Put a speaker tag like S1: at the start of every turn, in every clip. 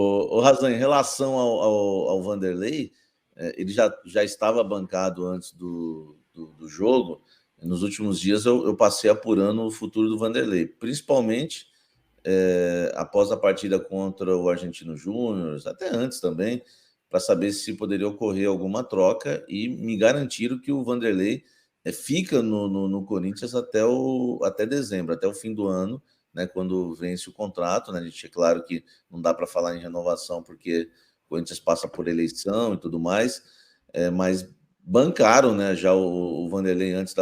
S1: O Razan, em relação ao Vanderlei, ele já estava bancado antes do jogo. Nos últimos dias eu passei apurando o futuro do Vanderlei, principalmente após a partida contra o Argentino Júnior, até antes também, para saber se poderia ocorrer alguma troca, e me garantiram que o Vanderlei fica no Corinthians até dezembro, até o fim do ano, né, quando vence o contrato. Né, a gente, é claro que não dá para falar em renovação, porque o Corinthians passa por eleição e tudo mais, mas bancaram, né, já o Vanderlei antes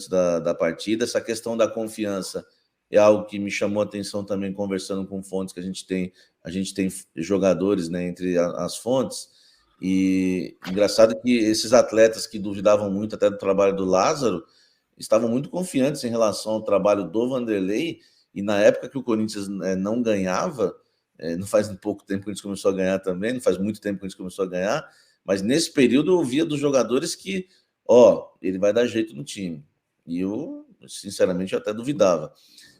S1: da partida. Essa questão da confiança é algo que me chamou a atenção também, conversando com fontes que a gente tem jogadores, né, entre as fontes. E engraçado que esses atletas que duvidavam muito até do trabalho do Lázaro estavam muito confiantes em relação ao trabalho do Vanderlei. E na época que o Corinthians não ganhava, não faz pouco tempo que a gente começou a ganhar também, não faz muito tempo que a gente começou a ganhar, mas nesse período eu via dos jogadores que, ele vai dar jeito no time. E eu, sinceramente, eu até duvidava.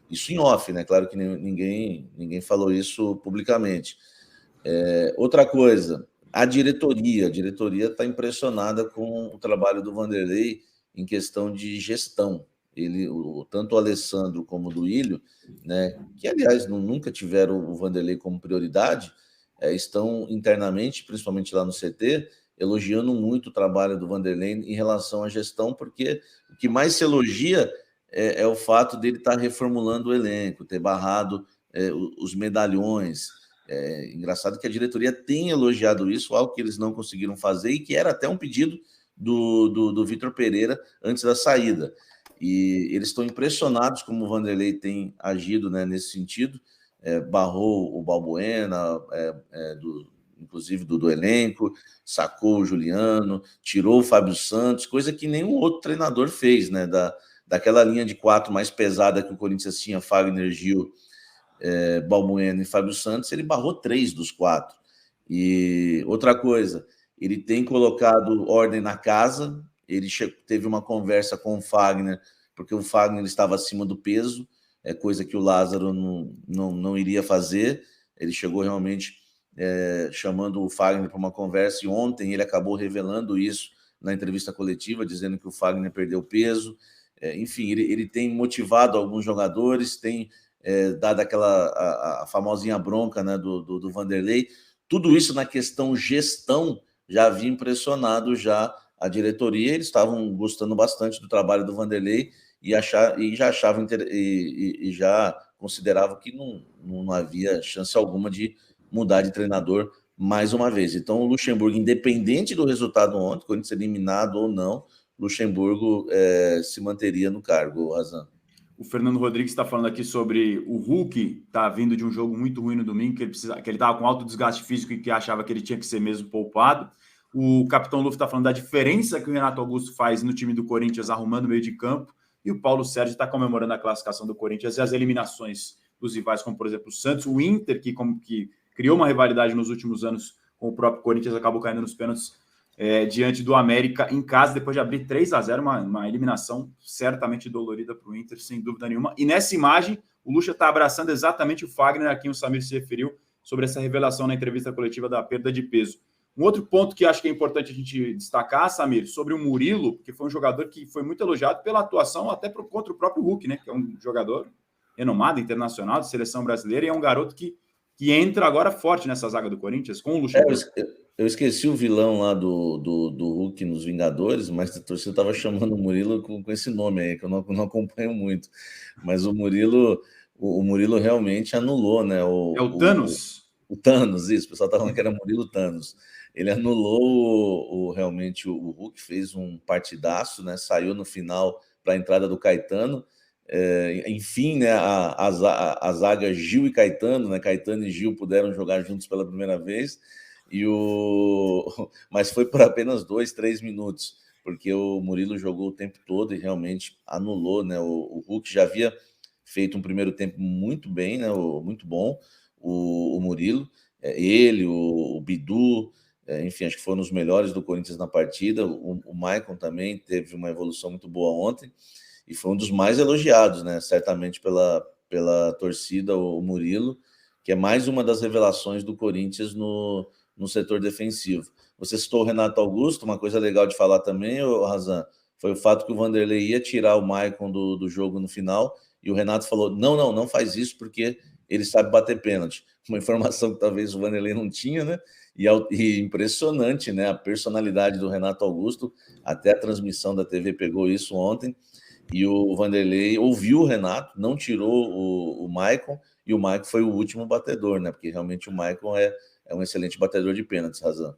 S1: Isso em off, né? Claro que ninguém falou isso publicamente. Outra coisa, a diretoria está impressionada com o trabalho do Vanderlei em questão de gestão. Tanto o Alessandro como o Duílio, né, que aliás nunca tiveram o Vanderlei como prioridade, estão internamente, principalmente lá no CT, elogiando muito o trabalho do Vanderlei em relação à gestão, porque o que mais se elogia é o fato dele estar reformulando o elenco, ter barrado os medalhões. Engraçado que a diretoria tem elogiado isso, algo que eles não conseguiram fazer e que era até um pedido do Vitor Pereira antes da saída. E eles estão impressionados como o Vanderlei tem agido, né, nesse sentido. Barrou o Balbuena, inclusive do elenco, sacou o Juliano, tirou o Fábio Santos, coisa que nenhum outro treinador fez, né, daquela linha de 4 mais pesada que o Corinthians tinha, Fagner, Gil, Balbuena e Fábio Santos. Ele barrou 3 dos 4. E outra coisa, ele tem colocado ordem na casa. Ele teve uma conversa com o Fagner, porque o Fagner estava acima do peso, coisa que o Lázaro não iria fazer. Ele chegou realmente chamando o Fagner para uma conversa, e ontem ele acabou revelando isso na entrevista coletiva, dizendo que o Fagner perdeu peso. Enfim, ele tem motivado alguns jogadores, tem dado a famosinha bronca, né, do Vanderlei. Tudo isso na questão gestão já havia impressionado já a diretoria. Eles estavam gostando bastante do trabalho do Vanderlei e já achavam e já consideravam que não havia chance alguma de mudar de treinador mais uma vez. Então, o Luxemburgo, independente do resultado ontem, quando ser eliminado ou não, Luxemburgo se manteria no cargo, Razan.
S2: O Fernando Rodrigues está falando aqui sobre o Hulk, está vindo de um jogo muito ruim no domingo, que ele estava com alto desgaste físico e que achava que ele tinha que ser mesmo poupado. O Capitão Luffy está falando da diferença que o Renato Augusto faz no time do Corinthians, arrumando o meio de campo. E o Paulo Sérgio está comemorando a classificação do Corinthians e as eliminações dos rivais, como, por exemplo, o Santos. O Inter, que criou uma rivalidade nos últimos anos com o próprio Corinthians, acabou caindo nos pênaltis diante do América em casa, depois de abrir 3-0, uma eliminação certamente dolorida para o Inter, sem dúvida nenhuma. E nessa imagem, o Lucha está abraçando exatamente o Fagner, a quem o Samir se referiu, sobre essa revelação na entrevista coletiva da perda de peso. Um outro ponto que acho que é importante a gente destacar, Samir, sobre o Murilo, que foi um jogador que foi muito elogiado pela atuação até contra o próprio Hulk, né, que é um jogador renomado, internacional, de seleção brasileira, e é um garoto que entra agora forte nessa zaga do Corinthians, com o Luxemburgo.
S1: Eu esqueci o vilão lá do Hulk nos Vingadores, mas a torcida estava chamando o Murilo com esse nome aí, que eu não acompanho muito. Mas o Murilo realmente anulou, né?
S2: O Thanos?
S1: O Thanos, isso. O pessoal estava falando que era Murilo Thanos. Ele anulou realmente o Hulk, fez um partidaço, né? Saiu no final para a entrada do Caetano. Enfim, né, a zaga Gil e Caetano, né? Caetano e Gil puderam jogar juntos pela primeira vez. Mas foi por apenas 2-3 minutos, porque o Murilo jogou o tempo todo e realmente anulou, né? O Hulk já havia feito um primeiro tempo muito bem, né? Muito bom, o Murilo, ele, o Bidu, enfim, acho que foram os melhores do Corinthians na partida. O Maicon também teve uma evolução muito boa ontem e foi um dos mais elogiados, né? Certamente pela torcida, o Murilo, que é mais uma das revelações do Corinthians no setor defensivo. Você citou o Renato Augusto, uma coisa legal de falar também, Razan, foi o fato que o Vanderlei ia tirar o Maicon do jogo no final, e o Renato falou, não faz isso, porque ele sabe bater pênalti. Uma informação que talvez o Vanderlei não tinha, né? E impressionante, né? A personalidade do Renato Augusto, até a transmissão da TV pegou isso ontem, e o Vanderlei ouviu o Renato, não tirou o Maicon, e o Maicon foi o último batedor, né? Porque realmente o Maicon é um excelente batedor de pênaltis, Razan.